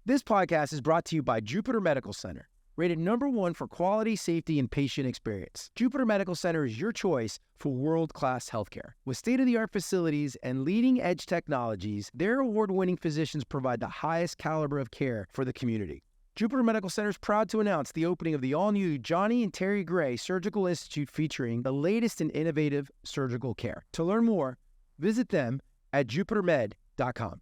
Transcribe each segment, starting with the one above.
This podcast is brought to you by Jupiter Medical Center, rated #1 for quality, safety, and patient experience. Jupiter Medical Center is your choice for world-class healthcare. With state-of-the-art facilities and leading-edge technologies, their award-winning physicians provide the highest caliber of care for the community. Jupiter Medical Center is proud to announce the opening of the all-new Johnny and Terry Gray Surgical Institute featuring the latest in innovative surgical care. To learn more, visit them at jupitermed.com.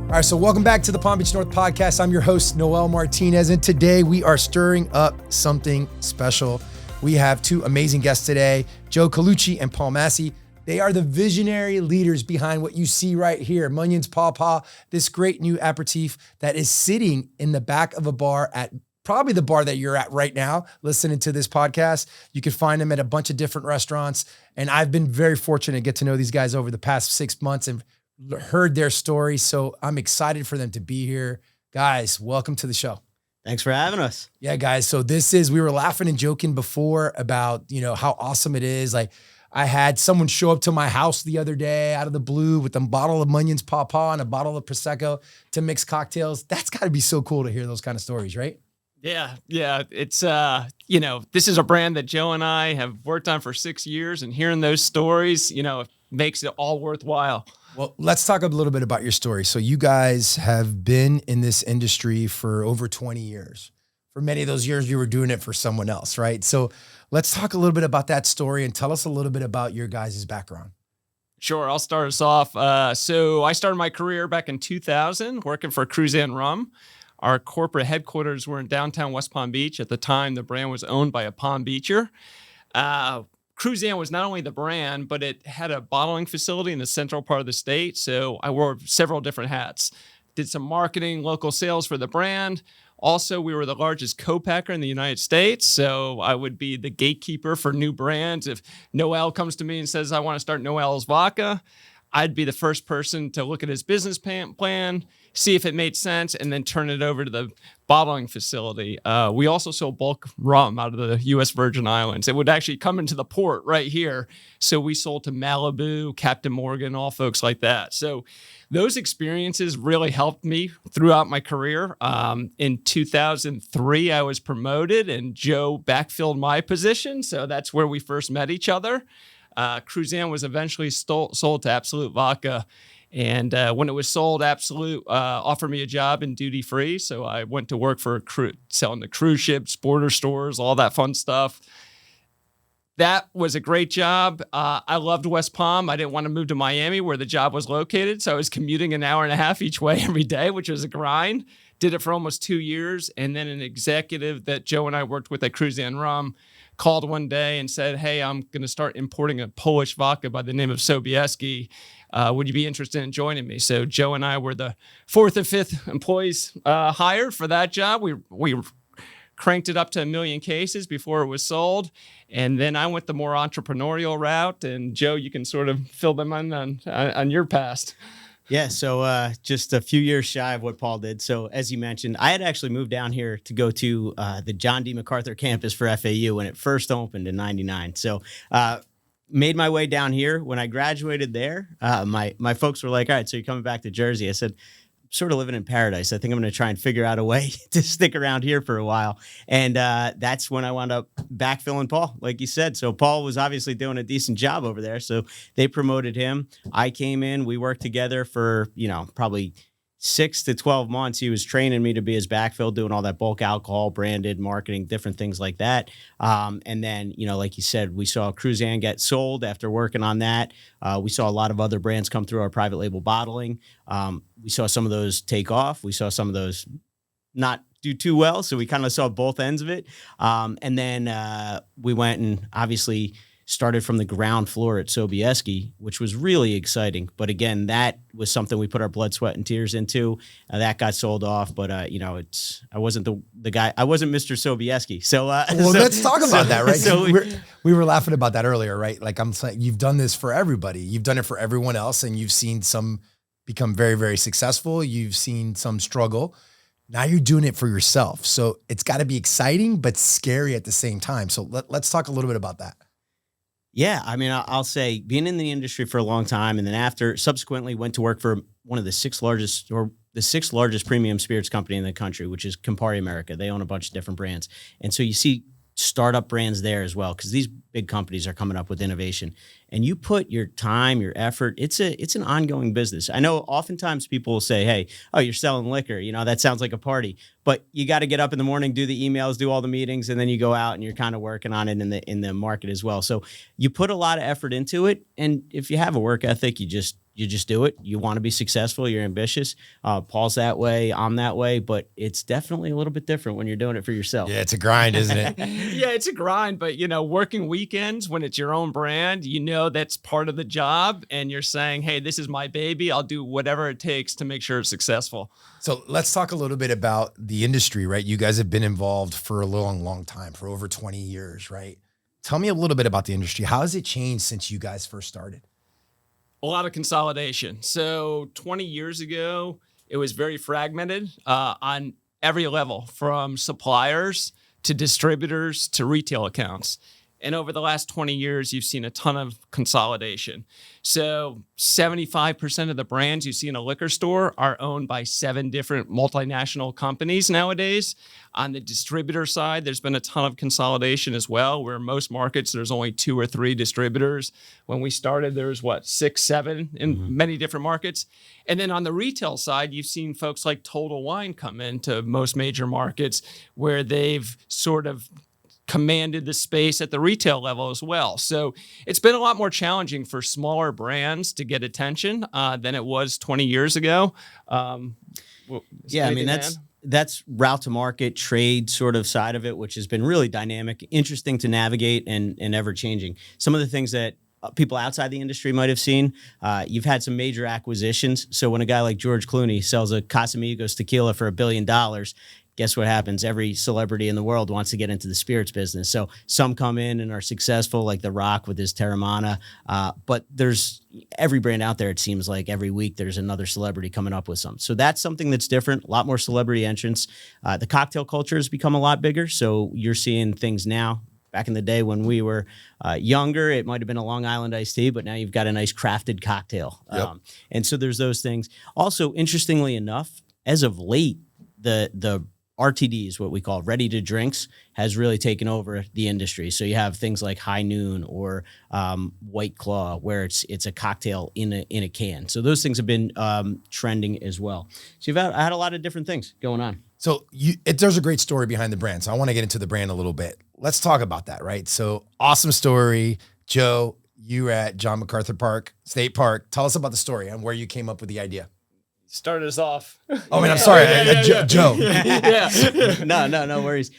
All right, so welcome back to the Palm Beach North podcast. I'm your host, Noel Martinez, and today we are stirring up something special. We have two amazing guests today, Joe Colucci and Paul Massey. They are the visionary leaders behind what you see right here, Munyon's Paw Paw, this great new aperitif that is sitting in the back of a bar at probably the bar that you're at right now, listening to this podcast. You can find them at a bunch of different restaurants, and I've been very fortunate to get to know these guys over the past 6 months and heard their story. So I'm excited for them to be here. Guys, welcome to the show. Thanks for having us. Yeah, guys. So we were laughing and joking before about, how awesome it is. Like I had someone show up to my house the other day out of the blue with a bottle of Munyon's Paw Paw and a bottle of Prosecco to mix cocktails. That's gotta be so cool to hear those kind of stories, right? Yeah. It's, this is a brand that Joe and I have worked on for 6 years, and hearing those stories, makes it all worthwhile. Well, let's talk a little bit about your story. So you guys have been in this industry for over 20 years. For many of those years, you were doing it for someone else, right? So let's talk a little bit about that story and tell us a little bit about your guys' background. Sure, I'll start us off. So I started my career back in 2000 working for Cruzan Rum. Our corporate headquarters were in downtown West Palm Beach. At the time, the brand was owned by a Palm Beacher. Cruzan was not only the brand, but it had a bottling facility in the central part of the state. So I wore several different hats. Did some marketing, local sales for the brand. Also, we were the largest co-packer in the United States. So I would be the gatekeeper for new brands. If Noel comes to me and says, I want to start Noel's Vodka, I'd be the first person to look at his business plan, see if it made sense, and then turn it over to the bottling facility. We also sold bulk rum out of the U.S. Virgin Islands. It would actually come into the port right here. So we sold to Malibu, Captain Morgan, all folks like that. So those experiences really helped me throughout my career. In 2003, I was promoted, and Joe backfilled my position. So that's where we first met each other. Cruzan was eventually sold to Absolute Vodka. And when it was sold, Absolute offered me a job in duty free. So I went to work for selling the cruise ships, border stores, all that fun stuff. That was a great job. I loved West Palm. I didn't want to move to Miami where the job was located. So I was commuting an hour and a half each way every day, which was a grind. Did it for almost 2 years. And then an executive that Joe and I worked with at Cruzan Rum called one day and said, hey, I'm going to start importing a Polish vodka by the name of Sobieski. Would you be interested in joining me? So Joe and I were the 4th and 5th employees hired for that job. We cranked it up to 1 million cases before it was sold. And then I went the more entrepreneurial route. And Joe, you can sort of fill them in on your past. Yeah, so just a few years shy of what Paul did. So as you mentioned, I had actually moved down here to go to the John D. MacArthur campus for FAU when it first opened in '99. So made my way down here. When I graduated there, my folks were like, all right, so you're coming back to Jersey. I said, sort of living in paradise. I think I'm going to try and figure out a way to stick around here for a while. And that's when I wound up backfilling Paul, like you said. So Paul was obviously doing a decent job over there. So they promoted him. I came in. We worked together for, probably 6 to 12 months. He was training me to be his backfill, doing all that bulk alcohol, branded marketing, different things like that. And then, like you said, we saw Cruzan get sold after working on that. We saw a lot of other brands come through our private label bottling. We saw some of those take off. We saw some of those not do too well. So we kind of saw both ends of it. And then we went and obviously started from the ground floor at Sobieski, which was really exciting. But again, that was something we put our blood, sweat, and tears into. That got sold off, but I wasn't the guy. I wasn't Mr. Sobieski. So let's talk about that, right? So we were laughing about that earlier, right? Like I'm saying, you've done this for everybody. You've done it for everyone else, and you've seen some become very, very successful. You've seen some struggle. Now you're doing it for yourself. So it's got to be exciting, but scary at the same time. So let's talk a little bit about that. Yeah, I mean, I'll say being in the industry for a long time, and then subsequently went to work for one of the sixth largest premium spirits company in the country, which is Campari America. They own a bunch of different brands. And so you see startup brands there as well, because these big companies are coming up with innovation. And you put your time, your effort, it's an ongoing business. I know oftentimes people will say, hey, oh, you're selling liquor. That sounds like a party. But you got to get up in the morning, do the emails, do all the meetings, and then you go out and you're kind of working on it in the market as well. So you put a lot of effort into it. And if you have a work ethic, you just do it. You want to be successful. You're ambitious. Paul's that way. I'm that way. But it's definitely a little bit different when you're doing it for yourself. Yeah, it's a grind, isn't it? Yeah, it's a grind. But, working weekends when it's your own brand, that's part of the job. And you're saying, hey, this is my baby. I'll do whatever it takes to make sure it's successful. So let's talk a little bit about the industry, right? You guys have been involved for a long, long time, for over 20 years, right? Tell me a little bit about the industry. How has it changed since you guys first started? A lot of consolidation. So 20 years ago, it was very fragmented on every level, from suppliers to distributors to retail accounts. And over the last 20 years, you've seen a ton of consolidation. So 75% of the brands you see in a liquor store are owned by 7 different multinational companies nowadays. On the distributor side, there's been a ton of consolidation as well, where most markets, there's only 2 or 3 distributors. When we started, there was 6, 7 in many different markets. And then on the retail side, you've seen folks like Total Wine come into most major markets, where they've sort of commanded the space at the retail level as well. So it's been a lot more challenging for smaller brands to get attention than it was 20 years ago. Yeah, I mean, that's route to market, trade sort of side of it, which has been really dynamic, interesting to navigate, and ever changing. Some of the things that people outside the industry might have seen, you've had some major acquisitions. So when a guy like George Clooney sells a Casamigos tequila for $1 billion, guess what happens? Every celebrity in the world wants to get into the spirits business. So some come in and are successful, like The Rock with his Terramana. But there's every brand out there, it seems like every week there's another celebrity coming up with some. So that's something that's different, a lot more celebrity entrants. The cocktail culture has become a lot bigger. So you're seeing things now. Back in the day when we were younger, it might have been a Long Island iced tea, but now you've got a nice crafted cocktail. Yep. And so there's those things. Also, interestingly enough, as of late, the RTDs, what we call ready to drinks, has really taken over the industry. So you have things like High Noon or White Claw, where it's a cocktail in a can. So those things have been trending as well. So you've had a lot of different things going on. So there's a great story behind the brand. So I want to get into the brand a little bit. Let's talk about that, right? So awesome story. Joe, you were at John MacArthur State Park. Tell us about the story and where you came up with the idea. Started us off. Oh, man, I'm sorry. Joe. Yeah. No worries.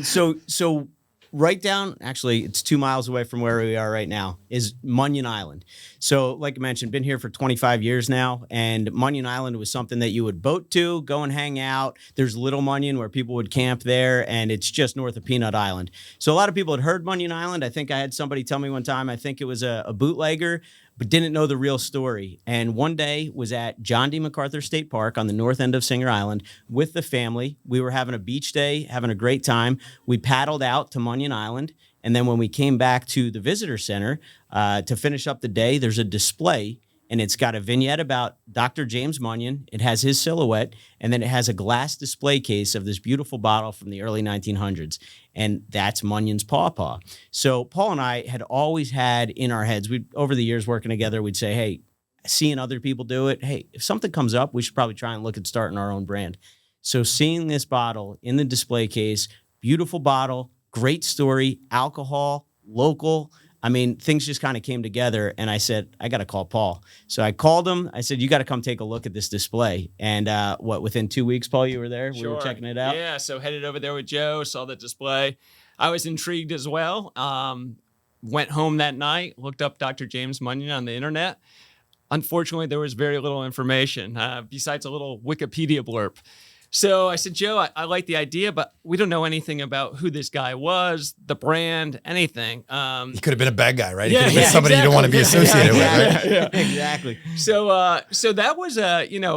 So right down, actually, it's 2 miles away from where we are right now, is Munyon Island. So like I mentioned, been here for 25 years now, and Munyon Island was something that you would boat to, go and hang out. There's Little Munyon where people would camp there, and it's just north of Peanut Island. So a lot of people had heard Munyon Island. I think I had somebody tell me one time, I think it was a bootlegger, but didn't know the real story. And one day was at John D. MacArthur State Park on the north end of Singer Island with the family. We were having a beach day, having a great time. We paddled out to Munyon Island. And then when we came back to the visitor center to finish up the day, there's a display, and it's got a vignette about Dr. James Munyon. It has his silhouette, and then it has a glass display case of this beautiful bottle from the early 1900s. And that's Munyon's Paw Paw. So Paul and I had always had in our heads, over the years working together, we'd say, hey, seeing other people do it, hey, if something comes up, we should probably try and look at starting our own brand. So seeing this bottle in the display case, beautiful bottle, great story, alcohol, local, I mean, things just kind of came together, and I said, I got to call Paul. So I called him. I said, you got to come take a look at this display. And within 2 weeks, Paul, you were there? Sure. We were checking it out? Yeah, so headed over there with Joe, saw the display. I was intrigued as well. went home that night, looked up Dr. James Munyon on the internet. Unfortunately, there was very little information besides a little Wikipedia blurb. So I said, Joe, I like the idea, but we don't know anything about who this guy was, the brand, anything. He could have been a bad guy, right? He Yeah, could have been yeah, somebody you don't want to be associated with, right? Yeah, exactly. So that was,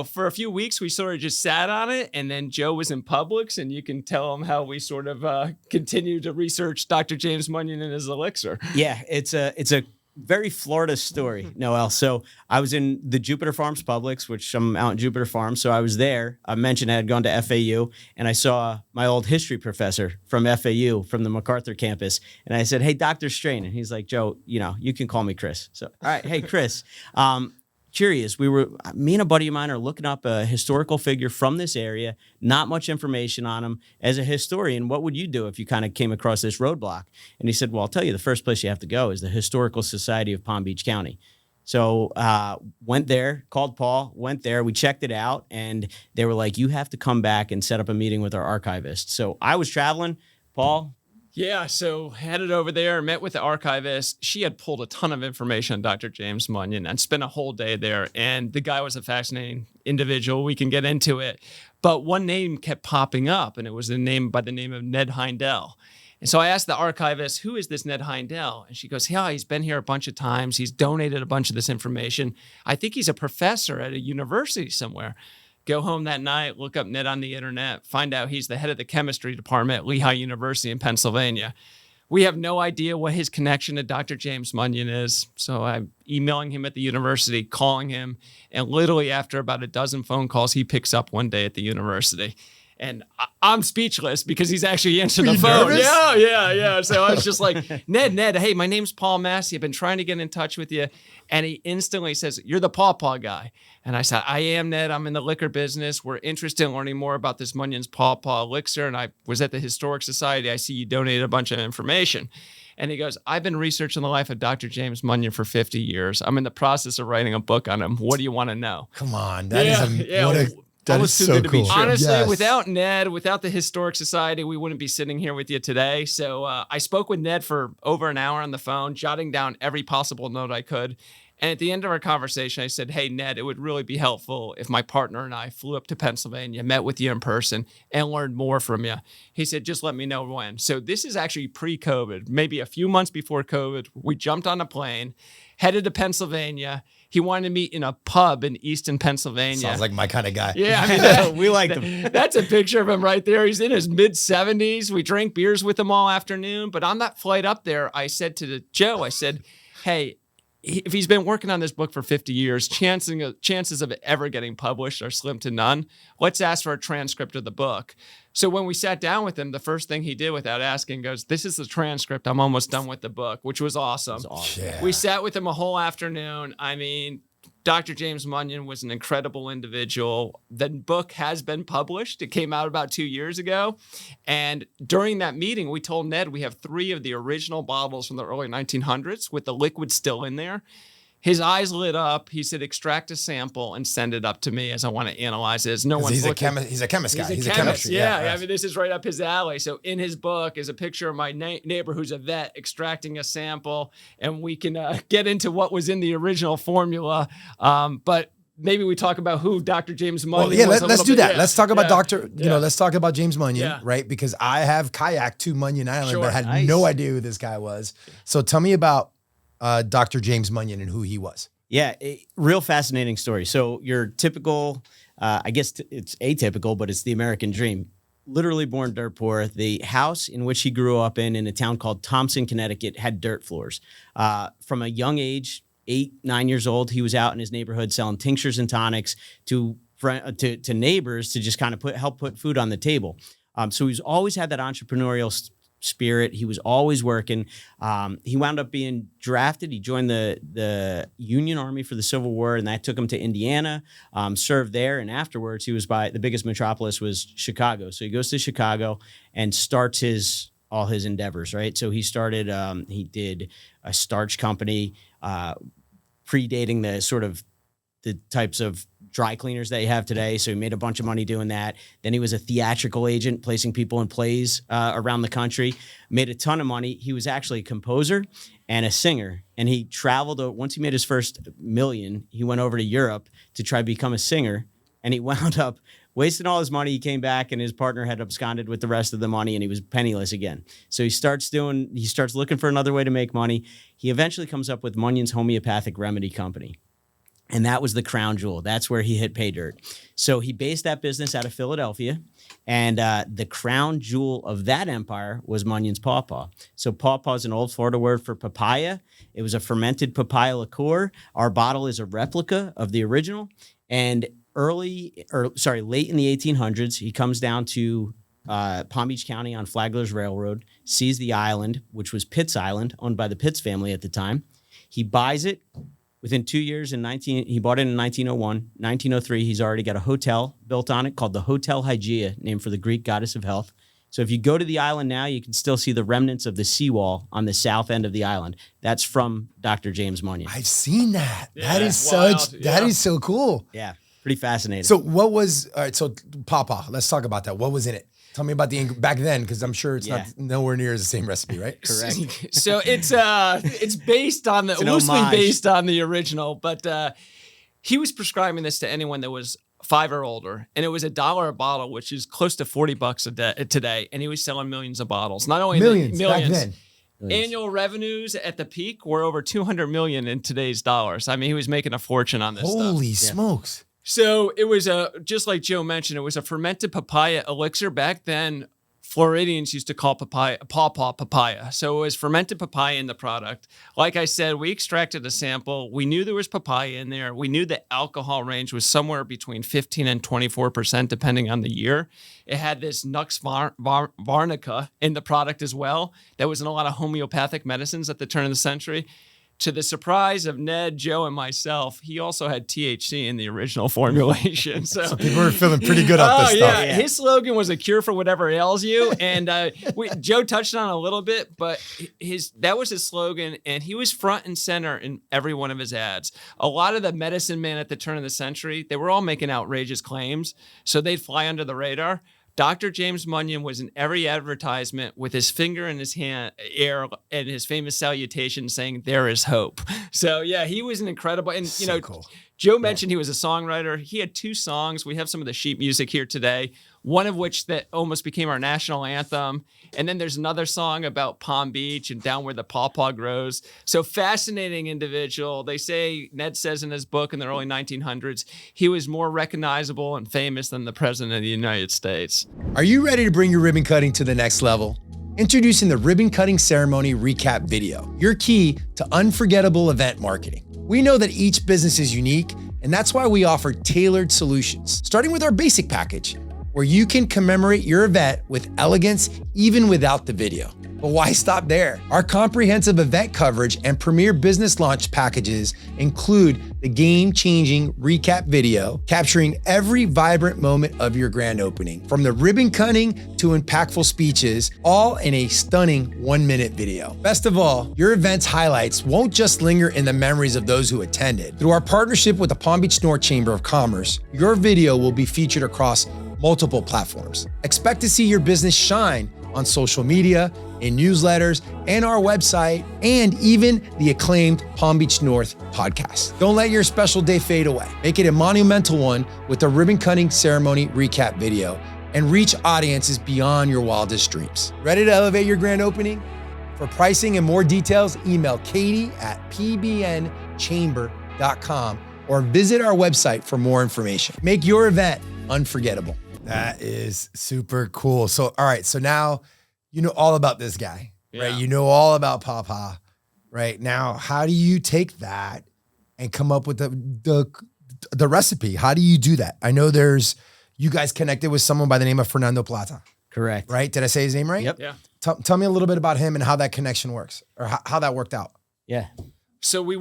for a few weeks, we sort of just sat on it. And then Joe was in Publix, and you can tell him how we sort of continued to research Dr. James Munyon and his elixir. Yeah, it's a very Florida story, Noel. So I was in the Jupiter Farms Publix, which I'm out in Jupiter Farms. So I was there. I mentioned I had gone to FAU, and I saw my old history professor from FAU, from the MacArthur campus. And I said, hey, Dr. Strain. And he's like, Joe, you can call me Chris. So, all right. Hey, Chris, curious. Me and a buddy of mine are looking up a historical figure from this area, not much information on him. As a historian, what would you do if you kind of came across this roadblock? And he said, well, I'll tell you, the first place you have to go is the Historical Society of Palm Beach County. So went there, called Paul, went there, we checked it out, and they were like, you have to come back and set up a meeting with our archivist. So I was traveling, Paul. Yeah, so headed over there, met with the archivist. She had pulled a ton of information on Dr. James Munyon and spent a whole day there. And the guy was a fascinating individual. We can get into it. But one name kept popping up, and it was a name by the name of Ned Heindel. And so I asked the archivist, who is this Ned Heindel? And she goes, yeah, he's been here a bunch of times. He's donated a bunch of this information. I think he's a professor at a university somewhere. Go home that night, look up Ned on the internet, find out he's the head of the chemistry department at Lehigh University in Pennsylvania. We have no idea what his connection to Dr. James Munyon is. So I'm emailing him at the university, calling him, and literally after about a dozen phone calls, he picks up one day at the university. And I'm speechless because he's actually answering the phone. Nervous? Yeah. So I was just like, Ned, hey, my name's Paul Massey. I've been trying to get in touch with you. And he instantly says, you're the Paw Paw guy. And I said, I am, Ned. I'm in the liquor business. We're interested in learning more about this Munyon's Paw Paw elixir. And I was at the Historic Society. I see you donated a bunch of information. And he goes, I've been researching the life of Dr. James Munyon for 50 years. I'm in the process of writing a book on him. What do you want to know? Come on. That is Too so good to be cool. true. Honestly, Yes. without Ned, without the Historic Society, we wouldn't be sitting here with you today. So I spoke with Ned for over an hour on the phone, jotting down every possible note I could. And at the end of our conversation, I said, hey, Ned, it would really be helpful if my partner and I flew up to Pennsylvania, met with you in person, and learned more from you. He said, just let me know when. So this is actually pre-COVID, maybe a few months before COVID. We jumped on a plane, headed to Pennsylvania. He wanted to meet in a pub in Easton, Pennsylvania. Sounds like my kind of guy. Yeah, I mean, We like them. That's a picture of him right there. He's in his mid-70s. We drank beers with him all afternoon. But on that flight up there, I said to Joe, I said, hey, if he's been working on this book for 50 years, chances of it ever getting published are slim to none. Let's ask for a transcript of the book. So when we sat down with him, the first thing he did without asking goes, this is the transcript. I'm almost done with the book, which was awesome. Yeah. We sat with him a whole afternoon. I mean, Dr. James Munyon was an incredible individual. The book has been published. It came out about 2 years ago. And during that meeting, we told Ned we have 3 of the original bottles from the early 1900s with the liquid still in there. His eyes lit up. He said, extract a sample and send it up to me as I want to analyze it. No one's He's a looking. chemist guy. He's a chemist. Yeah. I mean, this is right up his alley. So in his book is a picture of my neighbor who's a vet extracting a sample, and we can get into what was in the original formula. But maybe we talk about who Dr. James Munyon was. Let's do that. Yeah. Let's talk about Yeah. let's talk about James Munyon, Yeah. right? Because I have kayaked to Munyon Island, Sure. but had Nice. no idea who this guy was. So tell me about Dr. James Munyon and who he was. Yeah, real fascinating story. So your typical, I guess it's atypical, but it's the American dream. Literally born dirt poor. The house in which he grew up in a town called Thompson, Connecticut, had dirt floors. From a young age, 8, 9 years old, he was out in his neighborhood selling tinctures and tonics to neighbors to just kind of help put food on the table. So he's always had that entrepreneurial spirit. He was always working. He wound up being drafted. He joined the Union Army for the Civil War, and that took him to Indiana, served there. And afterwards, he was the biggest metropolis was Chicago. So he goes to Chicago and starts all his endeavors, right? So he started, he did a starch company, predating the types of dry cleaners that you have today. So he made a bunch of money doing that. Then he was a theatrical agent, placing people in plays around the country, made a ton of money. He was actually a composer and a singer. And he traveled, once he made his first million, he went over to Europe to try to become a singer. And he wound up wasting all his money. He came back and his partner had absconded with the rest of the money and he was penniless again. So he starts looking for another way to make money. He eventually comes up with Munyon's Homeopathic Remedy Company. And that was the crown jewel. That's where he hit pay dirt. So he based that business out of Philadelphia. And the crown jewel of that empire was Munyon's Paw Paw. So Paw Paw is an old Florida word for papaya. It was a fermented papaya liqueur. Our bottle is a replica of the original. And late in the 1800s, he comes down to Palm Beach County on Flagler's Railroad, sees the island, which was Pitts Island, owned by the Pitts family at the time. He buys it. Within 2 years, he bought it in 1901. 1903, he's already got a hotel built on it called the Hotel Hygeia, named for the Greek goddess of health. So if you go to the island now, you can still see the remnants of the seawall on the south end of the island. That's from Dr. James Munyon. I've seen that. Yeah, That is wild. that is so cool. Yeah, pretty fascinating. So what was, all right, so Paw Paw, let's talk about that. What was in it? Tell me about back then, because I'm sure it's not nowhere near the same recipe, right? Correct. So it's based on loosely homage. based on the original, but he was prescribing this to anyone that was 5 or older, and it was $1 a bottle, which is close to $40 today, and he was selling millions of bottles. Not only Millions back then. Annual revenues at the peak were over 200 million in today's dollars. I mean, he was making a fortune on this stuff. Holy smokes. So it was just like Joe mentioned, it was a fermented papaya elixir. Back then, Floridians used to call Paw Paw papaya. So it was fermented papaya in the product. Like I said, we extracted a sample. We knew there was papaya in there. We knew the alcohol range was somewhere between 15 and 24%, depending on the year. It had this Nux varnica in the product as well. That was in a lot of homeopathic medicines at the turn of the century. To the surprise of Ned, Joe, and myself, he also had THC in the original formulation. So People were feeling pretty good off this stuff. Yeah. His slogan was a cure for whatever ails you. And Joe touched on it a little bit, but that was his slogan. And he was front and center in every one of his ads. A lot of the medicine men at the turn of the century, they were all making outrageous claims. So they'd fly under the radar. Dr. James Munyon was in every advertisement with his finger in his hand, air, and his famous salutation saying, "There is hope." So yeah, he was an incredible, and Cool. Joe mentioned he was a songwriter. He had 2 songs. We have some of the sheet music here today, one of which that almost became our national anthem. And then there's another song about Palm Beach and down where the Paw Paw grows. So fascinating individual. They say, Ned says in his book in the early 1900s, he was more recognizable and famous than the president of the United States. Are you ready to bring your ribbon cutting to the next level? Introducing the Ribbon Cutting Ceremony Recap Video, your key to unforgettable event marketing. We know that each business is unique, and that's why we offer tailored solutions, starting with our basic package, where you can commemorate your event with elegance even without the video. But why stop there? Our comprehensive event coverage and premier business launch packages include the game-changing recap video, capturing every vibrant moment of your grand opening, from the ribbon cutting to impactful speeches, all in a stunning 1-minute video. Best of all, your event's highlights won't just linger in the memories of those who attended. Through our partnership with the Palm Beach North Chamber of Commerce, your video will be featured across multiple platforms. Expect to see your business shine on social media, in newsletters, and our website, and even the acclaimed Palm Beach North podcast. Don't let your special day fade away. Make it a monumental one with the ribbon cutting ceremony recap video and reach audiences beyond your wildest dreams. Ready to elevate your grand opening? For pricing and more details, email katie@pbnchamber.com or visit our website for more information. Make your event unforgettable. That is super cool. So, all right. So now you know all about this guy, right? You know all about Paw Paw, right? Now, how do you take that and come up with the recipe? How do you do that? I know you guys connected with someone by the name of Fernando Plata. Correct. Right? Did I say his name right? Yep. Yeah. Tell me a little bit about him and how that connection works, or how that worked out. Yeah. So we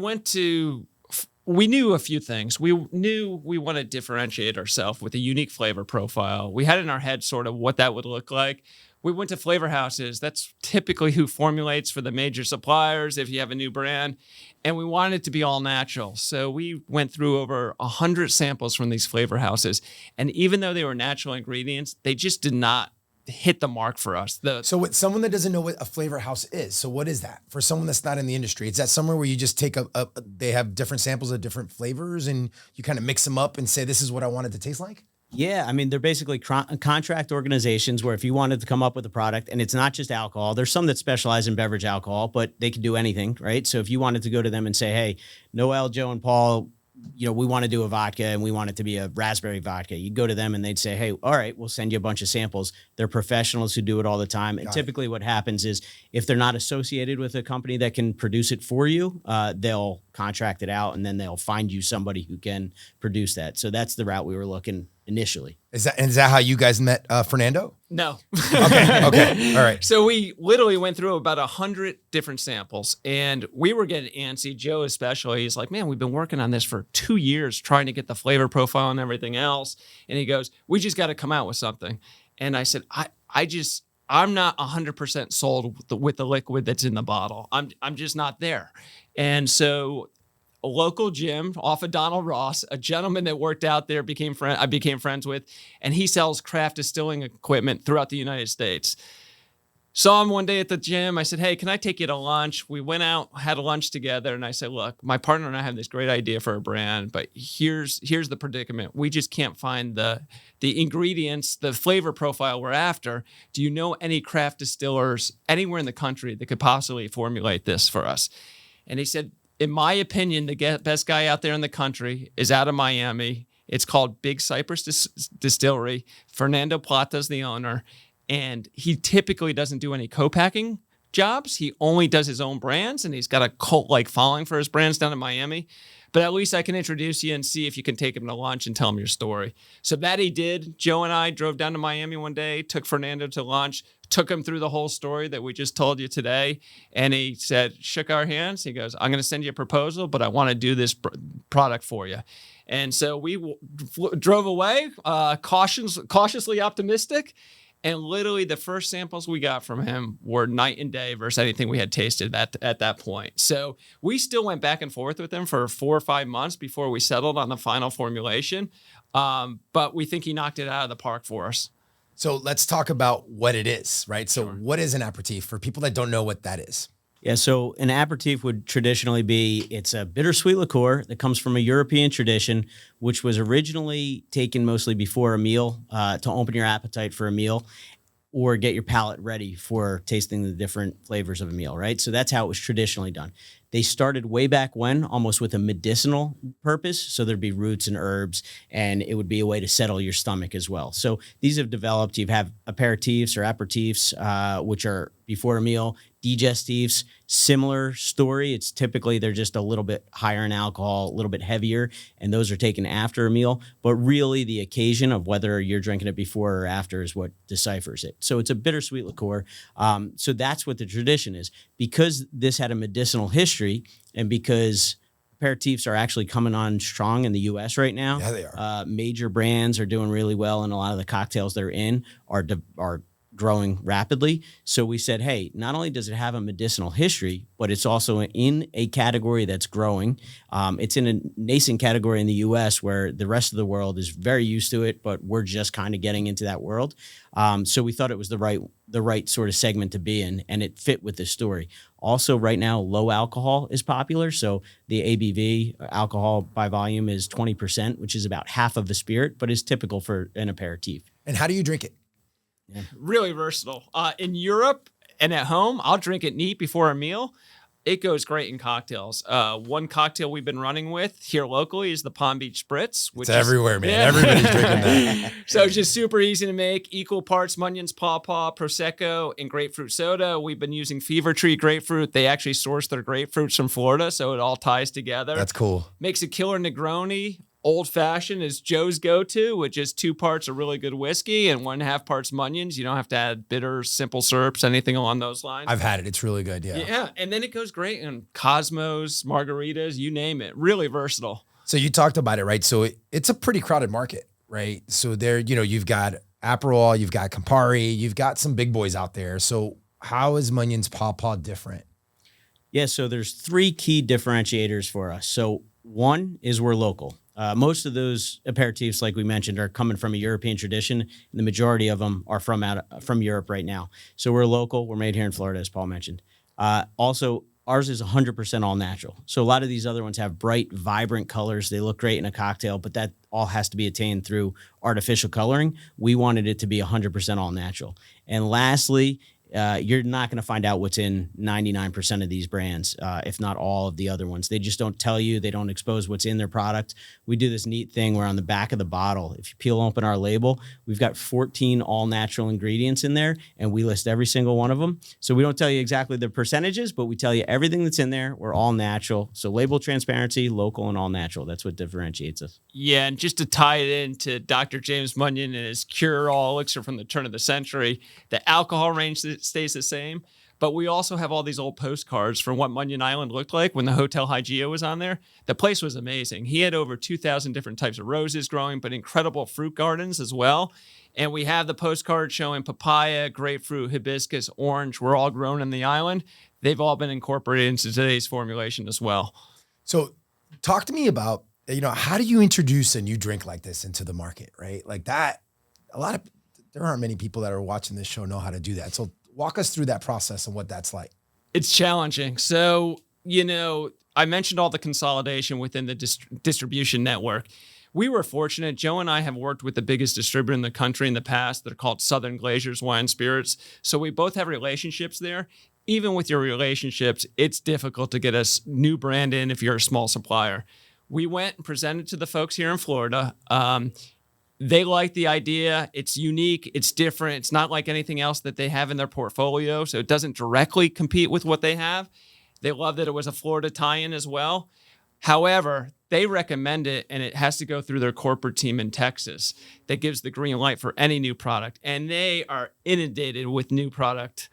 knew a few things. We knew we wanted to differentiate ourselves with a unique flavor profile. We had in our head sort of what that would look like. we went to flavor houses. That's typically who formulates for the major suppliers if you have a new brand. And we wanted it to be all natural. So we went through over 100 samples from these flavor houses. And even though they were natural ingredients, they just did not hit the mark for us. So with someone that doesn't know what a flavor house is, so what is that? For someone that's not in the industry, is that somewhere where you just take they have different samples of different flavors and you kind of mix them up and say, this is what I want it to taste like? Yeah, I mean, they're basically contract organizations where if you wanted to come up with a product, and it's not just alcohol, there's some that specialize in beverage alcohol, but they can do anything, right? So if you wanted to go to them and say, hey, Noel, Joe, and Paul, we want to do a vodka and we want it to be a raspberry vodka. You'd go to them and they'd say, hey, all right, we'll send you a bunch of samples. They're professionals who do it all the time. And typically what happens is if they're not associated with a company that can produce it for you, they'll contract it out and then they'll find you somebody who can produce that. So that's the route we were looking initially. Is that how you guys met Fernando? No. Okay. All right. So we literally went through about 100 different samples and we were getting antsy. Joe especially, he's like, man, we've been working on this for 2 years trying to get the flavor profile and everything else. And he goes, we just got to come out with something. And I said, I'm not 100% sold with the liquid that's in the bottle. I'm just not there. And so a local gym off of Donald Ross, a gentleman that worked out there I became friends with, and he sells craft distilling equipment throughout the United States. Saw him one day at the gym. I said, hey, can I take you to lunch? We went out, had a lunch together, and I said, look, my partner and I have this great idea for a brand, but here's the predicament. We just can't find the ingredients, the flavor profile we're after. Do you know any craft distillers anywhere in the country that could possibly formulate this for us? And he said, in my opinion, the best guy out there in the country is out of Miami. It's called Big Cypress Distillery. Fernando Plata's the owner, and he typically doesn't do any co-packing jobs. He only does his own brands, and he's got a cult-like following for his brands down in Miami. But at least I can introduce you and see if you can take him to lunch and tell him your story. So that he did. Joe and I drove down to Miami one day, took Fernando to lunch, took him through the whole story that we just told you today. And he said, shook our hands. He goes, I'm going to send you a proposal, but I want to do this product for you. And so we drove away, cautiously optimistic. And literally the first samples we got from him were night and day versus anything we had tasted at that point. So we still went back and forth with him for 4 or 5 months before we settled on the final formulation. But we think he knocked it out of the park for us. So let's talk about what it is, right? So What is an aperitif for people that don't know what that is? Yeah, so an aperitif would traditionally it's a bittersweet liqueur that comes from a European tradition, which was originally taken mostly before a meal to open your appetite for a meal or get your palate ready for tasting the different flavors of a meal, right? So that's how it was traditionally done. They started way back when, almost with a medicinal purpose. So there'd be roots and herbs, and it would be a way to settle your stomach as well. So these have developed. You have aperitifs or aperitifs, which are before a meal. Digestives, similar story. It's typically they're just a little bit higher in alcohol, a little bit heavier, and those are taken after a meal. But really, the occasion of whether you're drinking it before or after is what deciphers it. So it's a bittersweet liqueur. So that's what the tradition is. Because this had a medicinal history, and because aperitifs are actually coming on strong in the U.S. right now. Yeah, they are. Major brands are doing really well, and a lot of the cocktails they're in are growing rapidly. So we said, hey, not only does it have a medicinal history, but it's also in a category that's growing. It's in a nascent category in the U.S. where the rest of the world is very used to it, but we're just kind of getting into that world. So we thought it was the right sort of segment to be in, and it fit with this story. Also, right now, low alcohol is popular. So the ABV, alcohol by volume, is 20%, which is about half of a spirit, but is typical for an aperitif. And how do you drink it? Yeah. Really versatile. In Europe and at home, I'll drink it neat before a meal. It goes great in cocktails. One cocktail we've been running with here locally is the Palm Beach Spritz. Which it's everywhere, man. Yeah. Everybody's drinking that. So it's just super easy to make. Equal parts Munyon's Paw Paw, Prosecco, and grapefruit soda. We've been using Fever Tree grapefruit. They actually source their grapefruits from Florida, so it all ties together. That's cool. Makes a killer Negroni. Old Fashioned is Joe's go-to, with just 2 parts of really good whiskey and 1.5 parts Munyons. You don't have to add bitters, simple syrups, anything along those lines. I've had it. It's really good, yeah. Yeah, and then it goes great in Cosmos, margaritas, you name it. Really versatile. So you talked about it, right? So it's a pretty crowded market, right? So there, you've got Aperol, you've got Campari, you've got some big boys out there. So how is Munyon's Paw Paw different? Yeah, so there's 3 key differentiators for us. So one is we're local. Most of those aperitifs, like we mentioned, are coming from a European tradition, and the majority of them are from Europe right now. So we're local. We're made here in Florida, as Paul mentioned. Also, ours is 100% all natural. So a lot of these other ones have bright, vibrant colors. They look great in a cocktail, but that all has to be attained through artificial coloring. We wanted it to be 100% all natural. And lastly, you're not going to find out what's in 99% of these brands, if not all of the other ones. They just don't tell you. They don't expose what's in their product. We do this neat thing where on the back of the bottle, if you peel open our label, we've got 14 all-natural ingredients in there, and we list every single one of them. So we don't tell you exactly the percentages, but we tell you everything that's in there. We're all natural. So label transparency, local, and all natural. That's what differentiates us. Yeah, and just to tie it into Dr. James Munyon and his cure-all elixir from the turn of the century, the alcohol range stays the same, but we also have all these old postcards from what Munyon Island looked like when the Hotel Hygeia was on there. The place was amazing. He had over 2,000 different types of roses growing, but incredible fruit gardens as well. And we have the postcard showing papaya, grapefruit, hibiscus, orange. We're all grown in the island. They've all been incorporated into today's formulation as well. So talk to me about, how do you introduce a new drink like this into the market, right? Like that, there aren't many people that are watching this show know how to do that. So walk us through that process and what that's like. It's challenging. So, I mentioned all the consolidation within the distribution network. We were fortunate. Joe and I have worked with the biggest distributor in the country in the past. They're called Southern Glazers Wine Spirits. So we both have relationships there. Even with your relationships, it's difficult to get a new brand in if you're a small supplier. We went and presented to the folks here in Florida. They like the idea. It's unique. It's different. It's not like anything else that they have in their portfolio. So it doesn't directly compete with what they have. They love that it was a Florida tie-in as well. However, they recommend it, and it has to go through their corporate team in Texas that gives the green light for any new product. And they are inundated with new product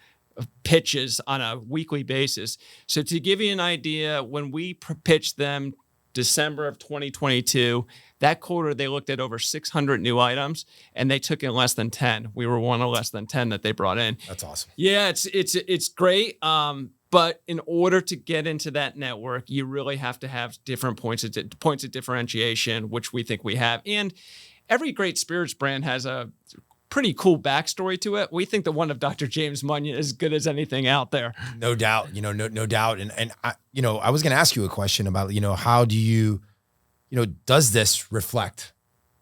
pitches on a weekly basis. So to give you an idea, when we pitched them December of 2022, that quarter, they looked at over 600 new items, and they took in less than 10. We were one of less than 10 that they brought in. That's awesome. Yeah, it's great. But in order to get into that network, you really have to have different points of differentiation, which we think we have. And every great spirits brand has a pretty cool backstory to it. We think the one of Dr. James Munyon is as good as anything out there. No doubt, no doubt. And I was going to ask you a question about, how do you, does this reflect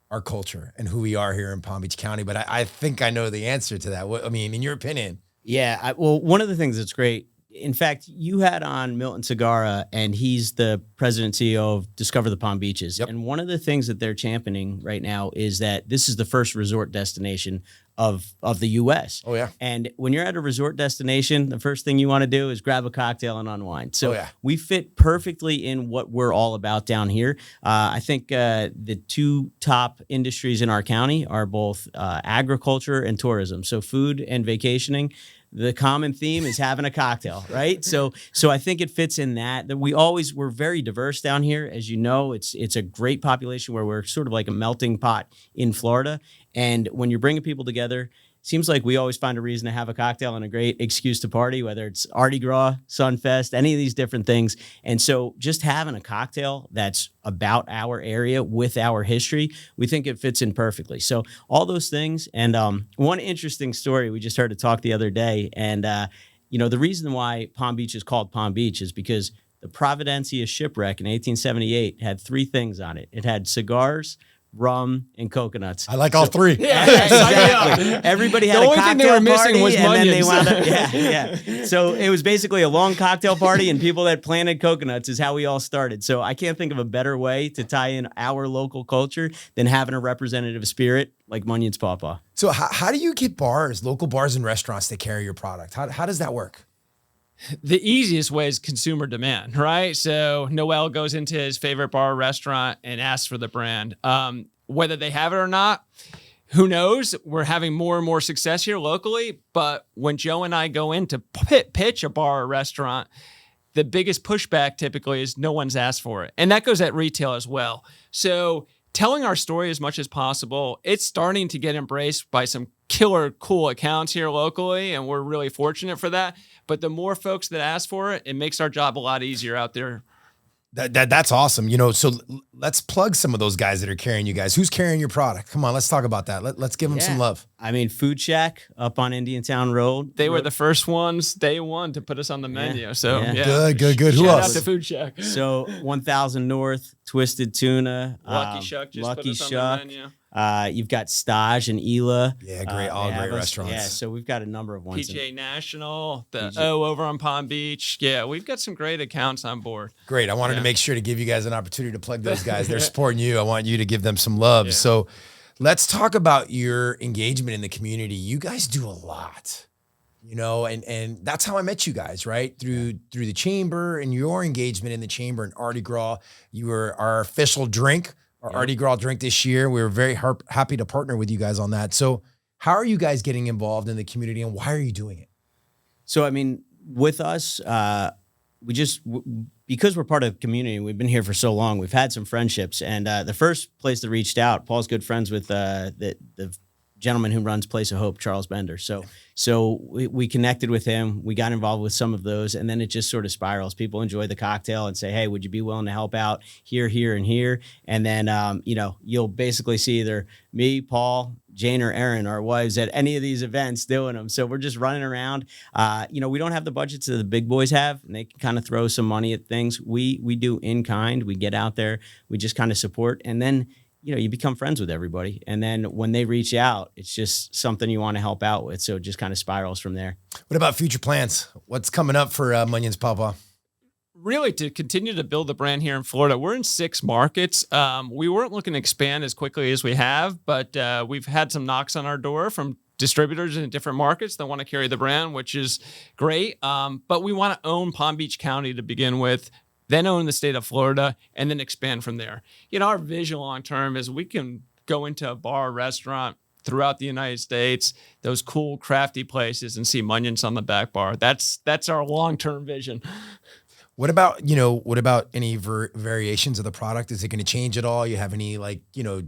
our culture and who we are here in Palm Beach County? But I think I know the answer to that. In your opinion? Yeah. Well, one of the things that's great, in fact, you had on Milton Segarra, and he's the president and CEO of Discover the Palm Beaches. Yep. And one of the things that they're championing right now is that this is the first resort destination of the U.S. Oh, yeah. And when you're at a resort destination, the first thing you want to do is grab a cocktail and unwind. So we fit perfectly in what we're all about down here. I think the 2 top industries in our county are both agriculture and tourism. So food and vacationing. The common theme is having a cocktail, right? So I think it fits in that we're very diverse down here. As you know, it's a great population where we're sort of like a melting pot in Florida. And when you're bringing people together, seems like we always find a reason to have a cocktail and a great excuse to party, whether it's Mardi Gras, Sunfest, any of these different things. And so just having a cocktail that's about our area with our history, we think it fits in perfectly. So all those things. And one interesting story, we just heard a talk the other day. And, the reason why Palm Beach is called Palm Beach is because the Providencia shipwreck in 1878 had 3 things on it. It had cigars, rum, and coconuts. I like all 3. Yeah, exactly. Everybody had a cocktail party. The only thing they were missing was and then they wound Munyons. up, So it was basically a long cocktail party, and people that planted coconuts is how we all started. So I can't think of a better way to tie in our local culture than having a representative spirit like Munyon's Paw Paw. So how do you get local bars and restaurants to carry your product? How does that work? The easiest way is consumer demand, right? So Noel goes into his favorite bar or restaurant and asks for the brand. Whether they have it or not, who knows? We're having more and more success here locally. But when Joe and I go in to pitch a bar or restaurant, the biggest pushback typically is no one's asked for it. And that goes at retail as well. So telling our story as much as possible. It's starting to get embraced by some killer cool accounts here locally, and we're really fortunate for that. But the more folks that ask for it, it makes our job a lot easier out there. That's awesome. So let's plug some of those guys that are carrying you guys. Who's carrying your product? Come on, let's talk about that. Let's give them some love. I mean, Food Shack up on Indiantown Road. They were the first ones, day one, to put us on the menu. So Good. Who Shout else? out to Food Shack. So 1000 North, Twisted Tuna, Lucky Shuck just Lucky put us Shuck. on the menu. You've got Stage and Ela. Yeah, great. All great restaurants. Yeah, so we've got a number of ones. PJ National, the O over on Palm Beach. Yeah, we've got some great accounts on board. Great. I wanted to make sure to give you guys an opportunity to plug those guys. They're supporting you. I want you to give them some love. Yeah. So let's talk about your engagement in the community. You guys do a lot, and that's how I met you guys, right? Through the chamber and your engagement in the chamber and Artie Gras. You were our official drink. Our Artie Gras drink this year. We were very happy to partner with you guys on that. So how are you guys getting involved in the community and why are you doing it? So, I mean, with us, because we're part of the community, we've been here for so long, we've had some friendships. And the first place that reached out, Paul's good friends with the gentleman who runs Place of Hope, Charles Bender. So we connected with him. We got involved with some of those, and then it just sort of spirals. People enjoy the cocktail and say, hey, would you be willing to help out here, here, and here? And then, you'll basically see either me, Paul, Jane, or Erin, our wives, at any of these events doing them. So we're just running around. We don't have the budgets that the big boys have, and they can kind of throw some money at things. We do in kind. We get out there. We just kind of support, and then you become friends with everybody. And then when they reach out, it's just something you want to help out with. So it just kind of spirals from there. What about future plans? What's coming up for Munyon's Paw Paw? Really, to continue to build the brand here in Florida. We're in 6 markets. We weren't looking to expand as quickly as we have, but we've had some knocks on our door from distributors in different markets that want to carry the brand, which is great. But we want to own Palm Beach County to begin with, then own the state of Florida, and then expand from there. Our vision long-term is we can go into a bar or restaurant throughout the United States, those cool, crafty places, and see Munyons on the back bar. That's our long-term vision. What about any variations of the product? Is it going to change at all? You have any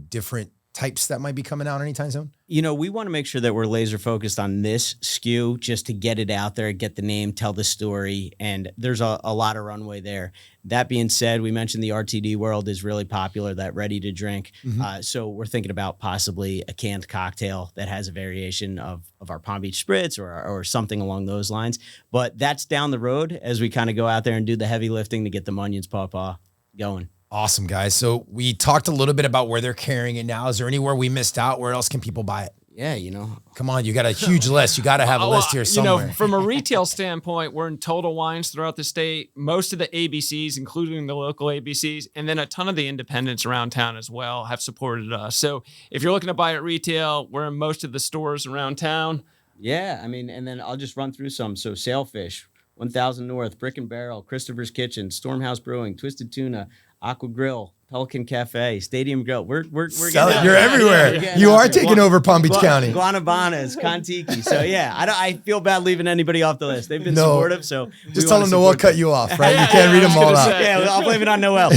different types that might be coming out anytime soon? We want to make sure that we're laser focused on this SKU just to get it out there, get the name, tell the story, and there's a lot of runway there. That being said, we mentioned the RTD world is really popular, that ready to drink. Mm-hmm. So we're thinking about possibly a canned cocktail that has a variation of our Palm Beach Spritz or something along those lines. But that's down the road as we kind of go out there and do the heavy lifting to get the Munyon's Paw Paw going. Awesome, guys. So we talked a little bit about where they're carrying it now. Is there anywhere we missed out? Where else can people buy it? Yeah, Come on, you got a huge list. You got to have a list here somewhere. From a retail standpoint, we're in Total Wines throughout the state, most of the ABCs, including the local ABCs, and then a ton of the independents around town as well have supported us. So if you're looking to buy it retail, we're in most of the stores around town. Yeah, and then I'll just run through some. So Sailfish, 1000 North, Brick and Barrel, Christopher's Kitchen, Stormhouse Brewing, Twisted Tuna, Aqua Grill, Pelican Cafe, Stadium Grill. We're getting You're everywhere. You are taking over Palm Beach County. Guanabanas, Kontiki. So yeah, I feel bad leaving anybody off the list. They've been supportive. So just tell them Noel cut you off, right? You can't read them all out. Yeah, I'll blame it on Noel.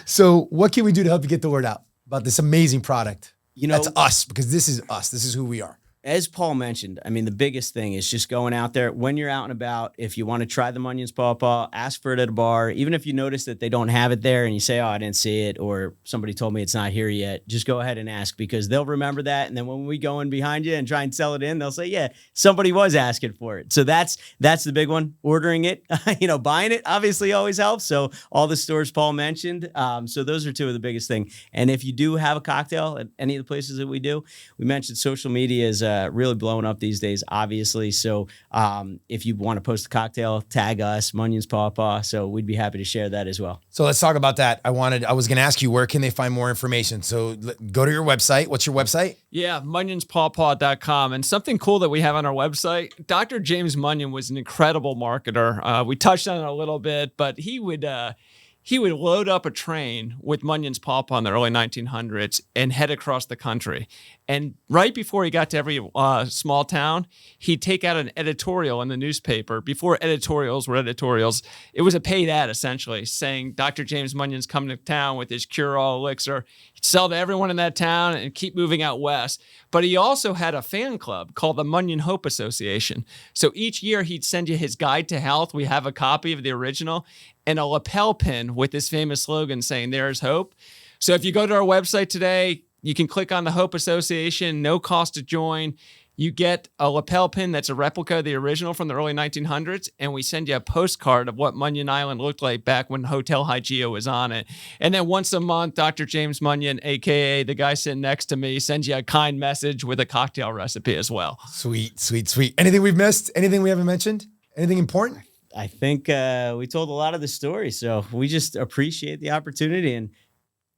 So what can we do to help you get the word out about this amazing product? That's us, because this is us. This is who we are. As Paul mentioned, the biggest thing is just going out there when you're out and about. If you want to try the Munyon's Paw Paw, ask for it at a bar. Even if you notice that they don't have it there and you say, oh, I didn't see it, or somebody told me it's not here yet, just go ahead and ask, because they'll remember that. And then when we go in behind you and try and sell it in, they'll say, yeah, somebody was asking for it. So that's the big one. Ordering it, buying it obviously always helps. So all the stores Paul mentioned. So those are 2 of the biggest things. And if you do have a cocktail at any of the places that we do, we mentioned social media is really blowing up these days, obviously. So if you want to post a cocktail, tag us, Munyon's Paw Paw. So we'd be happy to share that as well. So let's talk about that. I was going to ask you, where can they find more information? So go to your website. What's your website? Yeah, MunyonsPawPaw.com. And something cool that we have on our website, Dr. James Munyon was an incredible marketer. We touched on it a little bit, but he would load up a train with Munyon's Paw Paw in the early 1900s and head across the country. And right before he got to every small town, he'd take out an editorial in the newspaper. Before editorials were editorials, it was a paid ad, essentially, saying Dr. James Munyon's coming to town with his cure-all elixir. He'd sell to everyone in that town and keep moving out west. But he also had a fan club called the Munyon Hope Association. So each year, he'd send you his guide to health. We have a copy of the original and a lapel pin with this famous slogan saying, "There's hope." So if you go to our website today, you can click on the Hope Association, no cost to join. You get a lapel pin that's a replica of the original from the early 1900s, and we send you a postcard of what Munyon Island looked like back when Hotel Hygeia was on it. And then once a month, Dr. James Munyon, a.k.a. the guy sitting next to me, sends you a kind message with a cocktail recipe as well. Sweet, sweet, sweet. Anything we've missed? Anything we haven't mentioned? Anything important? I think we told a lot of the story, so we just appreciate the opportunity and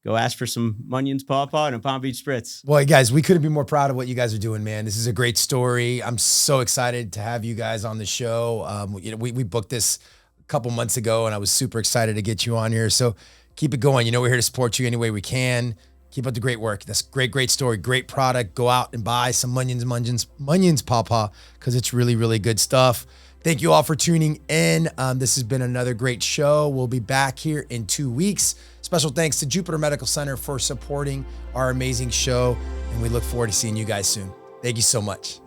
go ask for some Munyon's Paw Paw and a Palm Beach Spritz. Well, guys, we couldn't be more proud of what you guys are doing, man. This is a great story. I'm so excited to have you guys on the show. We booked this a couple months ago, and I was super excited to get you on here. So keep it going. We're here to support you any way we can. Keep up the great work. That's a great story, great product. Go out and buy some Munyon's Paw Paw, because it's really, really good stuff. Thank you all for tuning in. This has been another great show. We'll be back here in 2 weeks. Special thanks to Jupiter Medical Center for supporting our amazing show, and we look forward to seeing you guys soon. Thank you so much.